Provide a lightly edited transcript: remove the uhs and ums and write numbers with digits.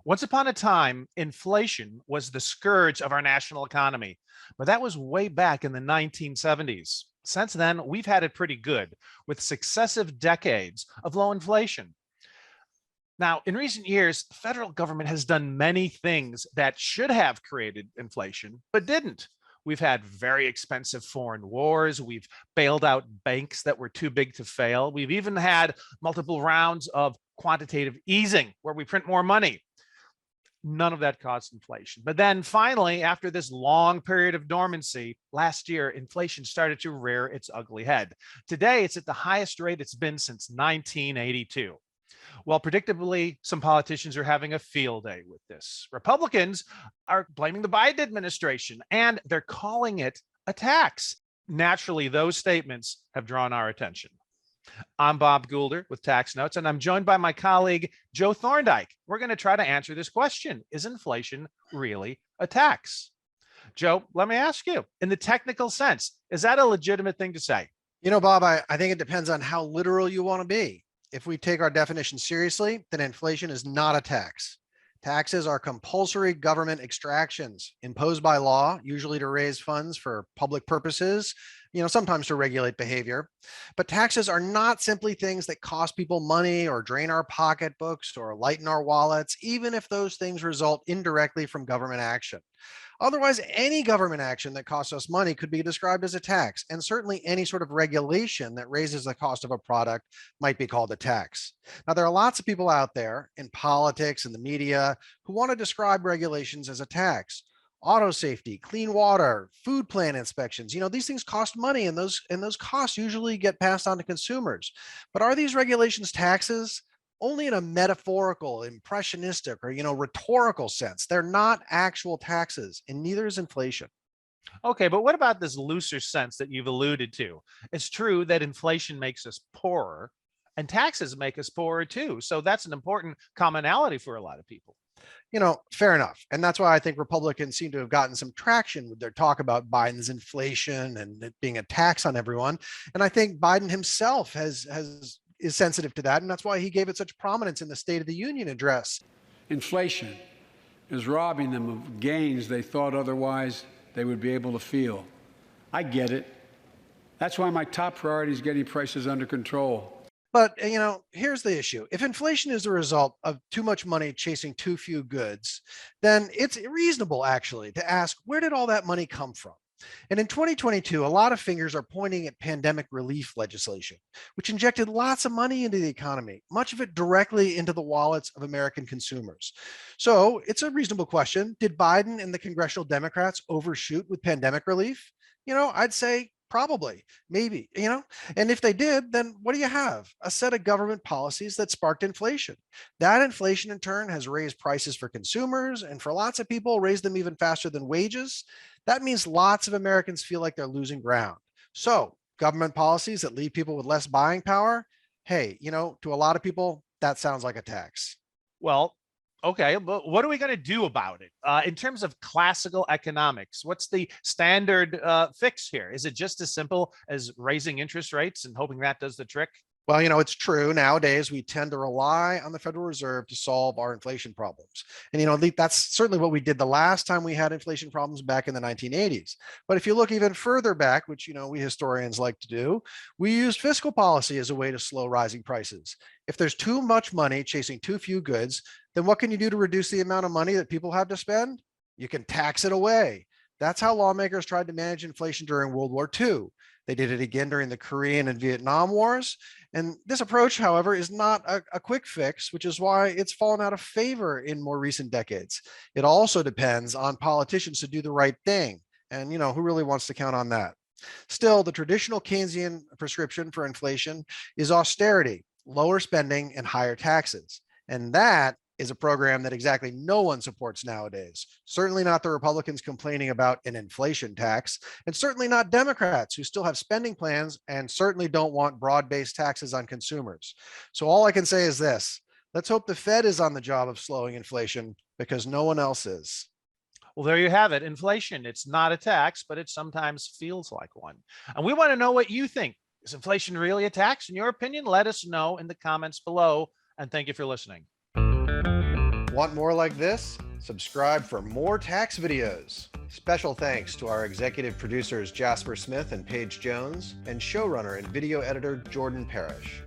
Once upon a time, inflation was the scourge of our national economy, but that was way back in the 1970s. Since then, we've had it pretty good with successive decades of low inflation. Now, in recent years, the federal government has done many things that should have created inflation, but didn't. We've had very expensive foreign wars. We've bailed out banks that were too big to fail. We've even had multiple rounds of quantitative easing where we print more money. None of that caused inflation. But then finally, after this long period of dormancy, last year, inflation started to rear its ugly head. Today, it's at the highest rate it's been since 1982. Well, predictably, some politicians are having a field day with this. Republicans are blaming the Biden administration, and they're calling it a tax. Naturally, those statements have drawn our attention. I'm Bob Goulder with Tax Notes, and I'm joined by my colleague, Joe Thorndike. We're going to try to answer this question. Is inflation really a tax? Joe, let me ask you, in the technical sense, is that a legitimate thing to say? Bob, I think it depends on how literal you want to be. If we take our definition seriously, then inflation is not a tax. Taxes are compulsory government extractions imposed by law, usually to raise funds for public purposes, sometimes to regulate behavior. But taxes are not simply things that cost people money or drain our pocketbooks or lighten our wallets, even if those things result indirectly from government action. Otherwise, any government action that costs us money could be described as a tax, and certainly any sort of regulation that raises the cost of a product might be called a tax. Now, there are lots of people out there in politics and the media who want to describe regulations as a tax. Auto safety, clean water, food plan inspections, these things cost money, and those costs usually get passed on to consumers. But are these regulations taxes? Only in a metaphorical, impressionistic, or rhetorical sense. They're not actual taxes, and neither is inflation. Okay, but what about this looser sense that you've alluded to? It's true that inflation makes us poorer, and taxes make us poorer too. So that's an important commonality for a lot of people. Fair enough. And that's why I think Republicans seem to have gotten some traction with their talk about Biden's inflation and it being a tax on everyone. And I think Biden himself is sensitive to that. And that's why he gave it such prominence in the State of the Union address. Inflation is robbing them of gains they thought otherwise they would be able to feel. I get it. That's why my top priority is getting prices under control. But, here's the issue. If inflation is a result of too much money chasing too few goods, then it's reasonable, actually, to ask, where did all that money come from? And in 2022, a lot of fingers are pointing at pandemic relief legislation, which injected lots of money into the economy, much of it directly into the wallets of American consumers. So it's a reasonable question. Did Biden and the congressional Democrats overshoot with pandemic relief? I'd say probably, maybe, and if they did, then what do you have? A set of government policies that sparked inflation. That inflation in turn has raised prices for consumers, and for lots of people, raised them even faster than wages. That means lots of Americans feel like they're losing ground. So government policies that leave people with less buying power, hey, to a lot of people, that sounds like a tax. Well, okay, but what are we going to do about it? In terms of classical economics, what's the standard fix here? Is it just as simple as raising interest rates and hoping that does the trick? Well, it's true. Nowadays, we tend to rely on the Federal Reserve to solve our inflation problems. And, that's certainly what we did the last time we had inflation problems back in the 1980s. But if you look even further back, which, we historians like to do, we used fiscal policy as a way to slow rising prices. If there's too much money chasing too few goods, then what can you do to reduce the amount of money that people have to spend? You can tax it away. That's how lawmakers tried to manage inflation during World War II. They did it again during the Korean and Vietnam Wars. And this approach, however, is not a quick fix, which is why it's fallen out of favor in more recent decades. It also depends on politicians to do the right thing. And, who really wants to count on that? Still, the traditional Keynesian prescription for inflation is austerity, lower spending, and higher taxes. And that is a program that exactly no one supports nowadays. Certainly not the Republicans complaining about an inflation tax, and certainly not Democrats who still have spending plans and certainly don't want broad-based taxes on consumers. So all I can say is this: let's hope the Fed is on the job of slowing inflation, because no one else is. Well, there you have it. Inflation, it's not a tax, but it sometimes feels like one. And we want to know what you think. Is inflation really a tax? In your opinion, let us know in the comments below. And thank you for listening. Want more like this? Subscribe for more tax videos. Special thanks to our executive producers Jasper Smith and Paige Jones, and showrunner and video editor Jordan Parrish.